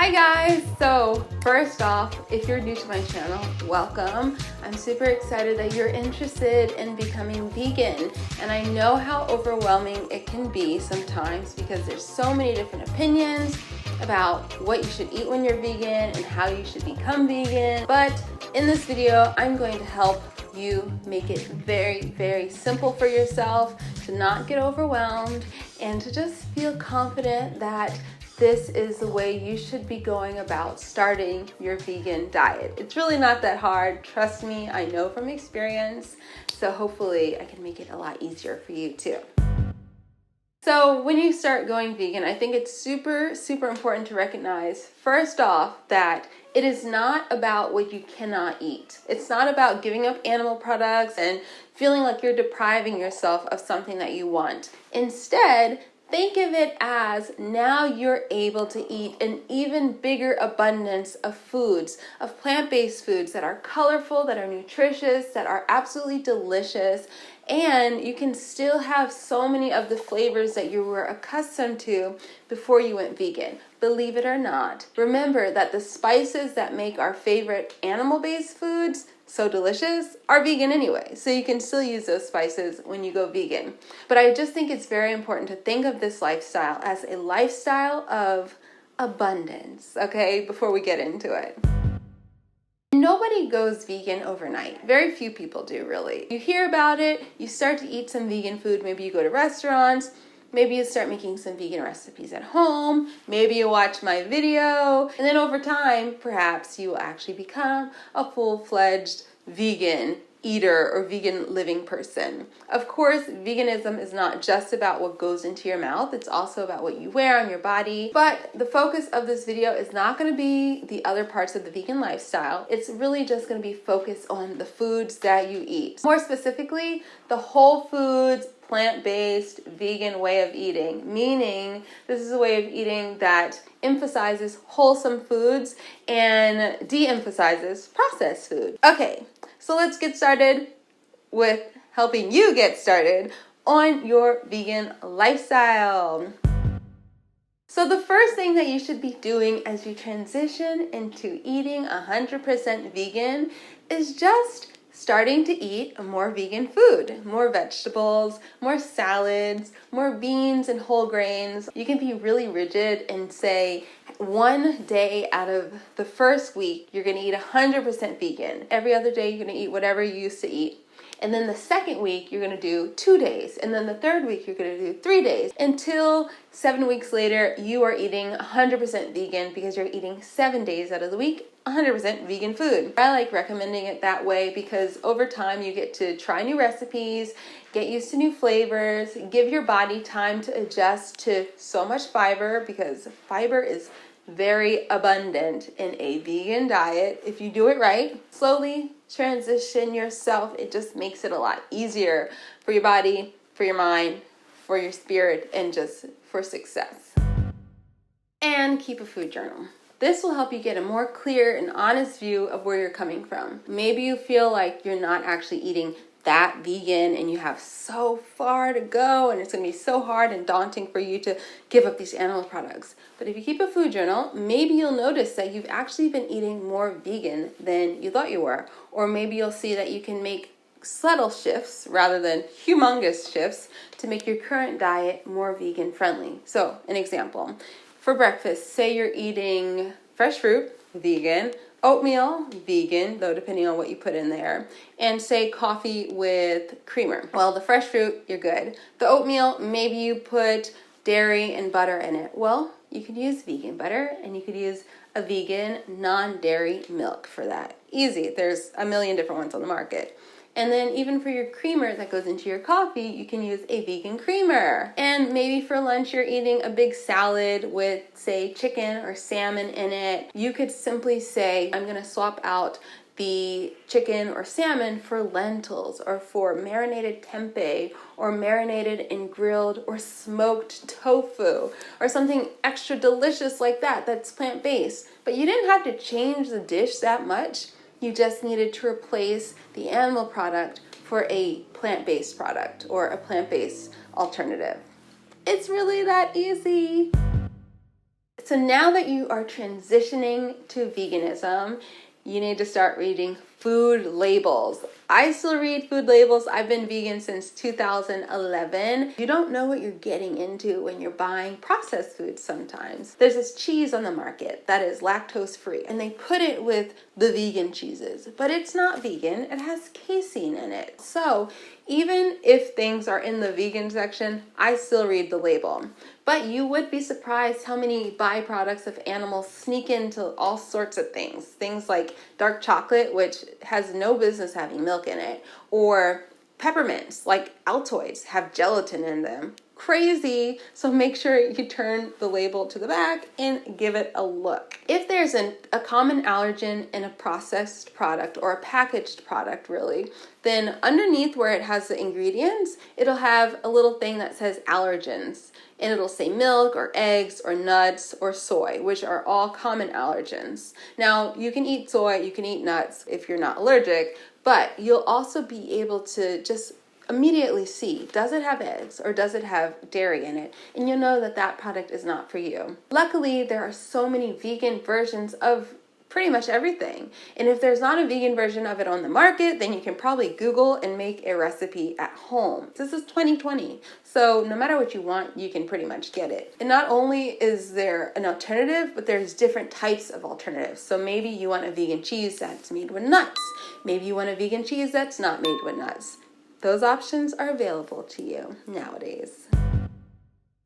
Hi guys! So first off, if you're new to my channel, welcome. I'm super excited that you're interested in becoming vegan, and I know how overwhelming it can be sometimes because there's so many different opinions about what you should eat when you're vegan and how you should become vegan. But in this video, I'm going to help you make it very simple for yourself to not get overwhelmed and to just feel confident that this is the way you should be going about starting your vegan diet. It's really not that hard. Trust me, I know from experience. So hopefully I can make it a lot easier for you too. So when you start going vegan, I think it's super important to recognize, first off, that it is not about what you cannot eat. It's not about giving up animal products and feeling like you're depriving yourself of something that you want. Instead, think of it as now you're able to eat an even bigger abundance of foods, of plant-based foods that are colorful, that are nutritious, that are absolutely delicious, and you can still have so many of the flavors that you were accustomed to before you went vegan. Believe it or not. Remember that the spices that make our favorite animal-based foods so delicious are vegan anyway, so you can still use those spices when you go vegan. But I just think it's very important to think of this lifestyle as a lifestyle of abundance, okay, before we get into it. Nobody goes vegan overnight. Very few people do, really. You hear about it, you start to eat some vegan food, maybe you go to restaurants, maybe you start making some vegan recipes at home, maybe you watch my video, and then over time, perhaps you will actually become a full-fledged vegan eater or vegan living person. Of course, veganism is not just about what goes into your mouth, it's also about what you wear on your body. But the focus of this video is not going to be the other parts of the vegan lifestyle. It's really just going to be focused on the foods that you eat. More specifically, the whole foods, plant-based, vegan way of eating, meaning this is a way of eating that emphasizes wholesome foods and de-emphasizes processed food. Okay, so let's get started with helping you get started on your vegan lifestyle. So the first thing that you should be doing as you transition into eating 100% vegan is just starting to eat more vegan food, more vegetables, more salads, more beans and whole grains. You can be really rigid and say one day out of the first week, you're gonna eat 100% vegan. Every other day, you're gonna eat whatever you used to eat. And then the second week, you're gonna do 2 days. And then the third week, you're gonna do 3 days. Until 7 weeks later, you are eating 100% vegan because you're eating 7 days out of the week 100% vegan food. I like recommending it that way because over time you get to try new recipes, get used to new flavors, give your body time to adjust to so much fiber because fiber is very abundant in a vegan diet. If you do it right, slowly transition yourself. It just makes it a lot easier for your body, for your mind, for your spirit, and just for success. And keep a food journal. This will help you get a more clear and honest view of where you're coming from. Maybe you feel like you're not actually eating that vegan and you have so far to go and it's going to be so hard and daunting for you to give up these animal products. But if you keep a food journal, maybe you'll notice that you've actually been eating more vegan than you thought you were. Or maybe you'll see that you can make subtle shifts rather than humongous shifts to make your current diet more vegan friendly. So an example. For breakfast, say you're eating fresh fruit, vegan, oatmeal, vegan, though depending on what you put in there, and say coffee with creamer. Well, the fresh fruit, you're good. The oatmeal, maybe you put dairy and butter in it. Well, you could use vegan butter and you could use a vegan non-dairy milk for that. Easy, there's a million different ones on the market. And then even for your creamer that goes into your coffee, you can use a vegan creamer. And maybe for lunch you're eating a big salad with, say, chicken or salmon in it. You could simply say, I'm gonna swap out the chicken or salmon for lentils or for marinated tempeh or marinated and grilled or smoked tofu or something extra delicious like that that's plant-based. But you didn't have to change the dish that much. You just needed to replace the animal product for a plant-based product or a plant-based alternative. It's really that easy. So now that you are transitioning to veganism, you need to start reading food labels. I still read food labels. I've been vegan since 2011. You don't know what you're getting into when you're buying processed foods sometimes. There's this cheese on the market that is lactose free, and they put it with the vegan cheeses, but it's not vegan. It has casein in it. So even if things are in the vegan section, I still read the label. But you would be surprised how many byproducts of animals sneak into all sorts of things. Things like dark chocolate, which has no business having milk in it, or peppermints like Altoids have gelatin in them. Crazy. So make sure you turn the label to the back and give it a look. If there's a common allergen in a processed product or a packaged product really, then underneath where it has the ingredients, it'll have a little thing that says allergens. And it'll say milk or eggs or nuts or soy, which are all common allergens. Now, you can eat soy, you can eat nuts if you're not allergic, but you'll also be able to just immediately see, does it have eggs or does it have dairy in it? And you'll know that that product is not for you. Luckily, there are so many vegan versions of pretty much everything. And if there's not a vegan version of it on the market, then you can probably Google and make a recipe at home. This is 2020. So no matter what you want, you can pretty much get it. And not only is there an alternative, but there's different types of alternatives. So maybe you want a vegan cheese that's made with nuts. Maybe you want a vegan cheese that's not made with nuts. Those options are available to you nowadays.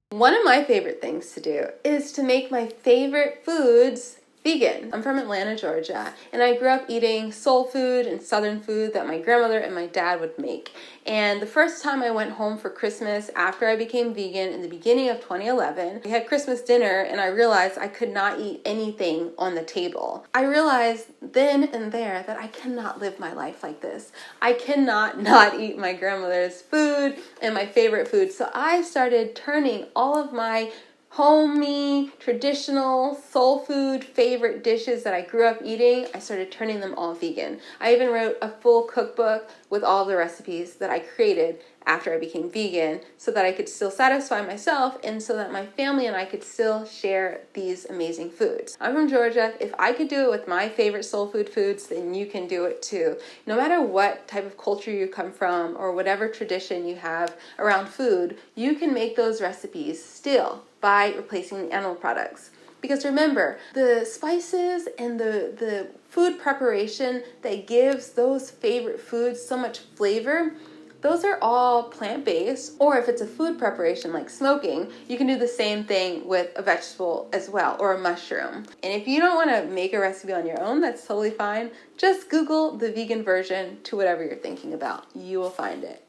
One of my favorite things to do is to make my favorite foods vegan. I'm from Atlanta, Georgia, and I grew up eating soul food and southern food that my grandmother and my dad would make. And the first time I went home for Christmas after I became vegan in the beginning of 2011, we had Christmas dinner and I realized I could not eat anything on the table. I realized then and there that I cannot live my life like this. I cannot not eat my grandmother's food and my favorite food. So I started turning all of my homey, traditional, soul food favorite dishes that I grew up eating, I started turning them all vegan. I even wrote a full cookbook with all the recipes that I created after I became vegan so that I could still satisfy myself and so that my family and I could still share these amazing foods. I'm from Georgia. If I could do it with my favorite soul food foods, then you can do it too. No matter what type of culture you come from or whatever tradition you have around food, you can make those recipes still by replacing the animal products. Because remember, the spices and the food preparation that gives those favorite foods so much flavor, those are all plant-based. Or if it's a food preparation like smoking, you can do the same thing with a vegetable as well, or a mushroom. And if you don't want to make a recipe on your own, that's totally fine. Just Google the vegan version to whatever you're thinking about. You will find it.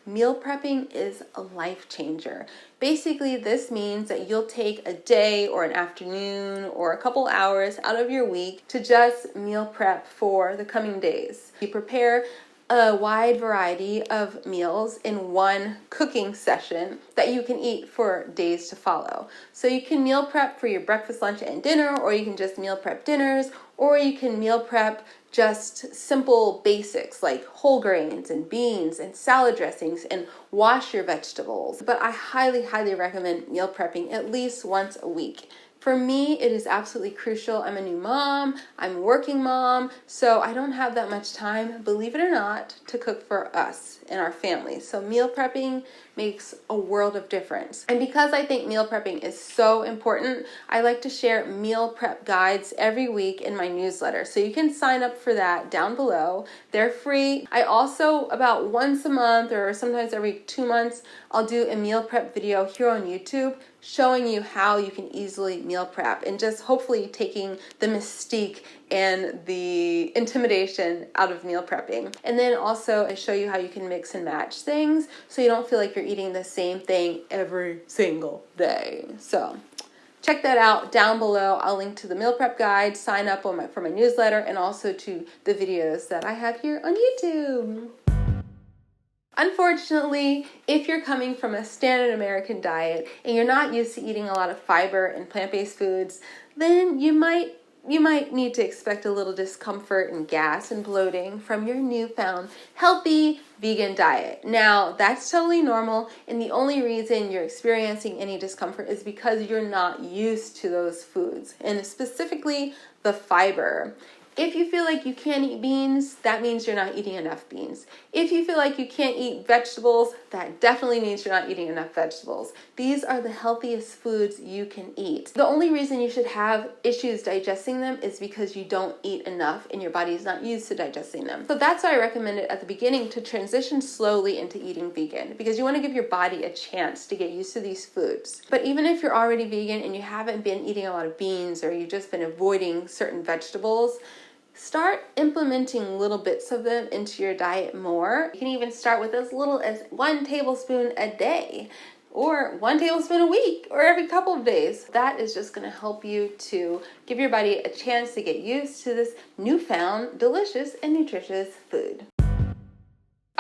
Meal prepping is a life changer. Basically, this means that you'll take a day or an afternoon or a couple hours out of your week to just meal prep for the coming days. You prepare a wide variety of meals in one cooking session that you can eat for days to follow. So you can meal prep for your breakfast, lunch, and dinner, or you can just meal prep dinners, or you can meal prep just simple basics like whole grains and beans and salad dressings and wash your vegetables. But I highly, highly recommend meal prepping at least once a week. For me, it is absolutely crucial. I'm a new mom, I'm a working mom, so I don't have that much time, believe it or not, to cook for us and our family. So meal prepping makes a world of difference. And because I think meal prepping is so important, I like to share meal prep guides every week in my newsletter. So you can sign up for that down below. They're free. I also, about once a month or sometimes every 2 months, I'll do a meal prep video here on YouTube showing you how you can easily meal prep and just hopefully taking the mystique and the intimidation out of meal prepping. And then also I show you how you can mix and match things so you don't feel like you're eating the same thing every single day. So check that out down below. I'll link to the meal prep guide, sign up for my newsletter, and also to the videos that I have here on YouTube. Unfortunately, if you're coming from a standard American diet and you're not used to eating a lot of fiber and plant-based foods, then you might you might need to expect a little discomfort and gas and bloating from your newfound healthy vegan diet. Now, that's totally normal, and the only reason you're experiencing any discomfort is because you're not used to those foods, and specifically the fiber. If you feel like you can't eat beans, that means you're not eating enough beans. If you feel like you can't eat vegetables, that definitely means you're not eating enough vegetables. These are the healthiest foods you can eat. The only reason you should have issues digesting them is because you don't eat enough and your body is not used to digesting them. So that's why I recommend it at the beginning to transition slowly into eating vegan, because you want to give your body a chance to get used to these foods. But even if you're already vegan and you haven't been eating a lot of beans, or you've just been avoiding certain vegetables, start implementing little bits of them into your diet more. You can even start with as little as 1 tablespoon a day, or 1 tablespoon a week, or every couple of days. That is just going to help you to give your body a chance to get used to this newfound delicious and nutritious food.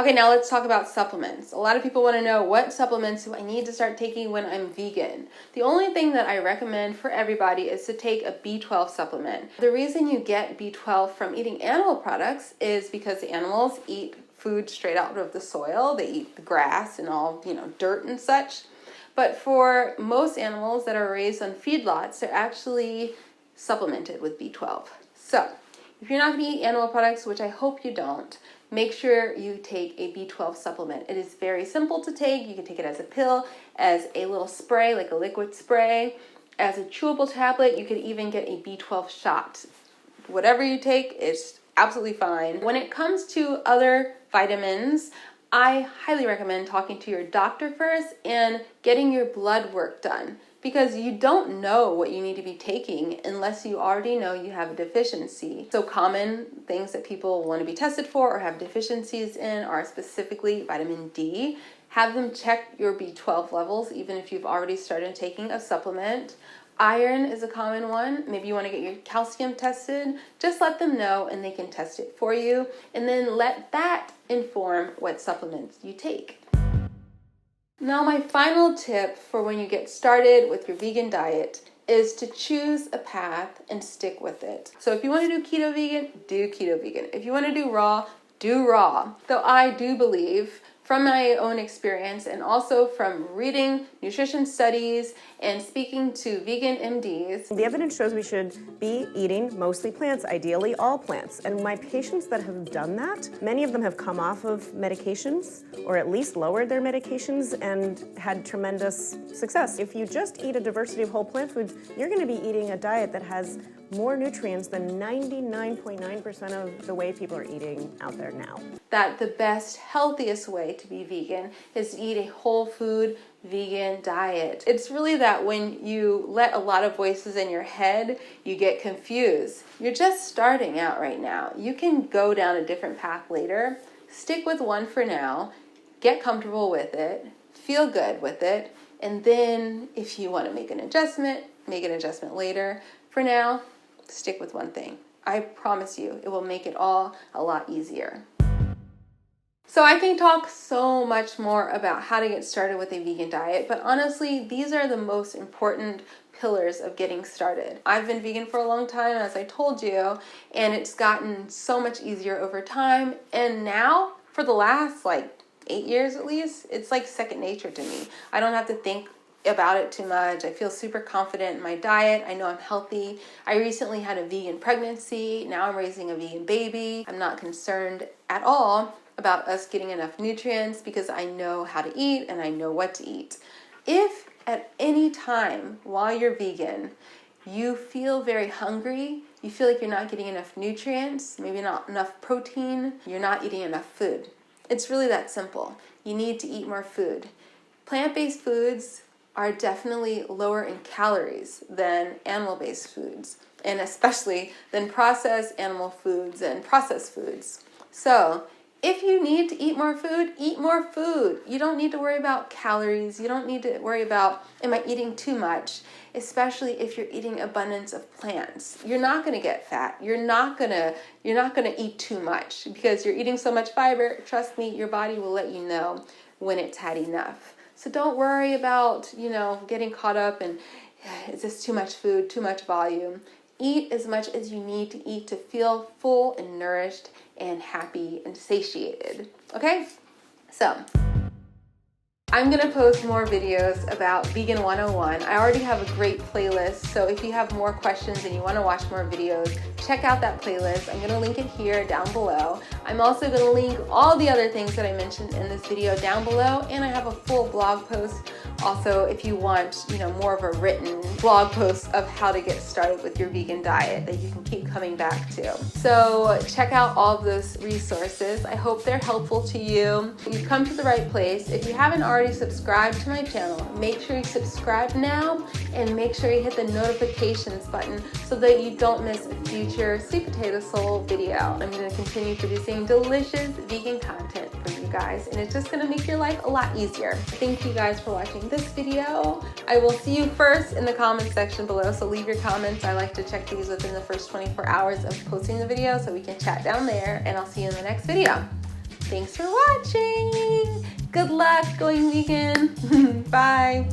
Okay, now let's talk about supplements. A lot of people want to know, what supplements do I need to start taking when I'm vegan? The only thing that I recommend for everybody is to take a B12 supplement. The reason you get B12 from eating animal products is because the animals eat food straight out of the soil. They eat the grass and all, dirt and such. But for most animals that are raised on feedlots, they're actually supplemented with B12. So if you're not going to eat animal products, which I hope you don't, make sure you take a B12 supplement. It is very simple to take. You can take it as a pill, as a little spray, like a liquid spray, as a chewable tablet. You could even get a B12 shot. Whatever you take is absolutely fine. When it comes to other vitamins, I highly recommend talking to your doctor first and getting your blood work done, because you don't know what you need to be taking unless you already know you have a deficiency. So common things that people want to be tested for or have deficiencies in are specifically vitamin D. Have them check your B12 levels, even if you've already started taking a supplement. Iron is a common one. Maybe you want to get your calcium tested. Just let them know and they can test it for you. And then let that inform what supplements you take. Now, my final tip for when you get started with your vegan diet is to choose a path and stick with it. So if you want to do keto vegan, do keto vegan. If you want to do raw, do raw. Though I do believe, from my own experience and also from reading nutrition studies and speaking to vegan MDs, the evidence shows we should be eating mostly plants, ideally all plants. And my patients that have done that, many of them have come off of medications, or at least lowered their medications, and had tremendous success. If you just eat a diversity of whole plant foods, you're going to be eating a diet that has more nutrients than 99.9% of the way people are eating out there now. That the best, healthiest way to be vegan is to eat a whole food vegan diet. It's really that when you let a lot of voices in your head, you get confused. You're just starting out right now. You can go down a different path later. Stick with one for now. Get comfortable with it. Feel good with it. And then if you want to make an adjustment later. For now, stick with one thing. I promise you, it will make it all a lot easier. So I can talk so much more about how to get started with a vegan diet, but honestly, these are the most important pillars of getting started. I've been vegan for a long time, as I told you, and it's gotten so much easier over time. And now, for the last 8 years at least, it's like second nature to me. I don't have to think about it too much. I feel super confident in my diet. I know I'm healthy. I recently had a vegan pregnancy. Now I'm raising a vegan baby. I'm not concerned at all about us getting enough nutrients because I know how to eat and I know what to eat. If at any time while you're vegan, you feel very hungry, you feel like you're not getting enough nutrients, maybe not enough protein, you're not eating enough food. It's really that simple. You need to eat more food. Plant-based foods are definitely lower in calories than animal-based foods, and especially than processed animal foods and processed foods. So if you need to eat more food, eat more food. You don't need to worry about calories. You don't need to worry about, am I eating too much? Especially if you're eating abundance of plants. You're not going to get fat. You're not going to eat too much because you're eating so much fiber. Trust me, your body will let you know when it's had enough. So don't worry about, getting caught up in, is this too much food, too much volume? Eat as much as you need to eat to feel full and nourished and happy and satiated. Okay? So, I'm gonna post more videos about Vegan 101. I already have a great playlist, so if you have more questions and you wanna watch more videos, check out that playlist. I'm gonna link it here down below. I'm also gonna link all the other things that I mentioned in this video down below, and I have a full blog post also if you want, more of a written blog post of how to get started with your vegan diet that you can keep coming back to. So check out all of those resources. I hope they're helpful to you. You've come to the right place. If you haven't already subscribed to my channel, make sure you subscribe now and make sure you hit the notifications button so that you don't miss a future Sweet Potato Soul video. I'm going to continue producing delicious vegan content for you guys, and it's just going to make your life a lot easier. Thank you guys for watching this video. I will see you first in the comment section below, so leave your comments. I like to check these within the first 24 hours of posting the video so we can chat down there, and I'll see you in the next video. Thanks for watching. Good luck going vegan. Bye.